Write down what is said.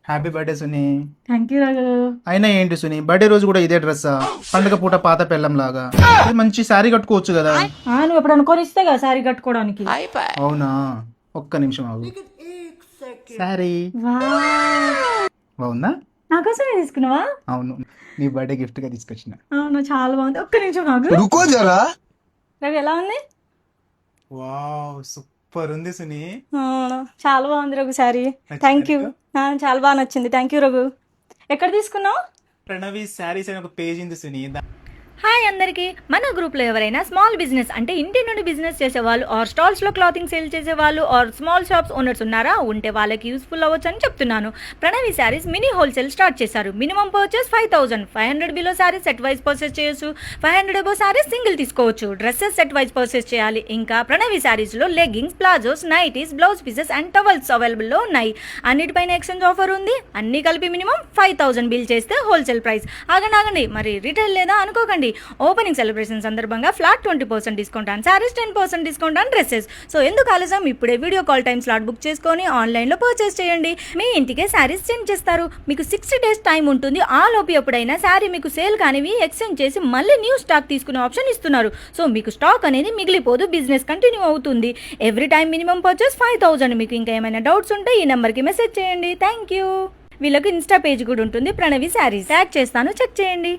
Happy birthday Suni. Thank you Raghu. అయినా ఏంటి Suni, birthday రోజు కూడా ఇదే డ్రెస్సా? పండుగ పూట పాత పెళ్ళం లాగా. ఇది మంచి శారీ కట్టుకోవచ్చు కదా. నువ్వు ఎప్పుడు అనుకొని ఇస్తే కదా శారీ కట్టుకోవడానికి. అవునా, ఒక్క నిమిషం ఆగు. శారీ బాగుందా? నాకోసమే తీసుకున్నావా? అవును, నీ బర్త్డే గిఫ్ట్ గా తీసుకొచ్చిన. అవును, చాలా బాగుంది. ఒక్క నిమిషం నాకు. రవి ఎలా ఉంది? వావ్, సూపర్ ఉంది సునీ. చాలా బాగుంది రఘు శారీ. Thank you. చాలా బాగా నచ్చింది. Thank you Raghu. ఎక్కడ తీసుకున్నావు? ప్రణవి శారీస్ అని ఒక పేజ్ ఉంది సునీ. హాయ్ అందరికీ. మన గ్రూప్లో ఎవరైనా స్మాల్ బిజినెస్ అంటే ఇంటి నుండి బిజినెస్ చేసేవాళ్ళు ఆర్ స్టాల్స్లో క్లాతింగ్ సేల్ చేసేవాళ్ళు ఆర్ స్మాల్ షాప్స్ ఓనర్స్ ఉన్నారా? ఉంటే వాళ్ళకి యూస్ఫుల్ అవ్వచ్చు అని చెప్తున్నాను. Pranavi Sarees mini wholesale start చేశారు. Minimum purchase 5,000. 500 below sarees set wise purchase చేయొచ్చు. 500 అబో శారీస్ సింగిల్ తీసుకోవచ్చు. డ్రెస్సెస్ సెట్ వైజ్ పర్చేస్ చేయాలి. ఇంకా ప్రణవి శారీస్లో leggings, palazzos, nighties, blouse pieces and towels అవైలబుల్లో ఉన్నాయి. అన్నిటిపైన ఎక్స్చేంజ్ ఆఫర్ ఉంది. అన్ని కలిపి మినిమం 5,000 బిల్ చేస్తే హోల్సేల్ ప్రైస్. ఆగండి, మరి రీటైల్ లేదా అనుకోకండి. ఓపెనింగ్ సెలబ్రేషన్ సందర్భంగా flat 20% discount and saris 10% discount and dresses. So ఎందుకు ఆలస్యం, ఇప్పుడే video call time slot book చేసుకొని ఆన్లైన్లో పర్చేస్ చేయండి. మీ ఇంటికే శారీస్ సెండ్ చేస్తారు. మీకు 60 days టైం ఉంటుంది. ఆ లోపు ఎప్పుడైనా శారీ మీకు సేల్ కానివి ఎక్స్చేంజ్ చేసి మళ్ళీ న్యూ స్టాక్ తీసుకునే ఆప్షన్ ఇస్తున్నారు. సో మీకు స్టాక్ అనేది మిగిలిపోదు, బిజినెస్ కంటిన్యూ అవుతుంది. Every time minimum purchase 5,000. మీకు ఇంకా ఏమైనా డౌట్స్ ఉంటే ఈ నెంబర్కి మెసేజ్ చేయండి. Thank you. వీళ్ళకి ఇన్స్టా పేజ్ కూడా ఉంటుంది, ప్రణవి శారీస్. యాడ్ చేస్తాను, చెక్ చేయండి.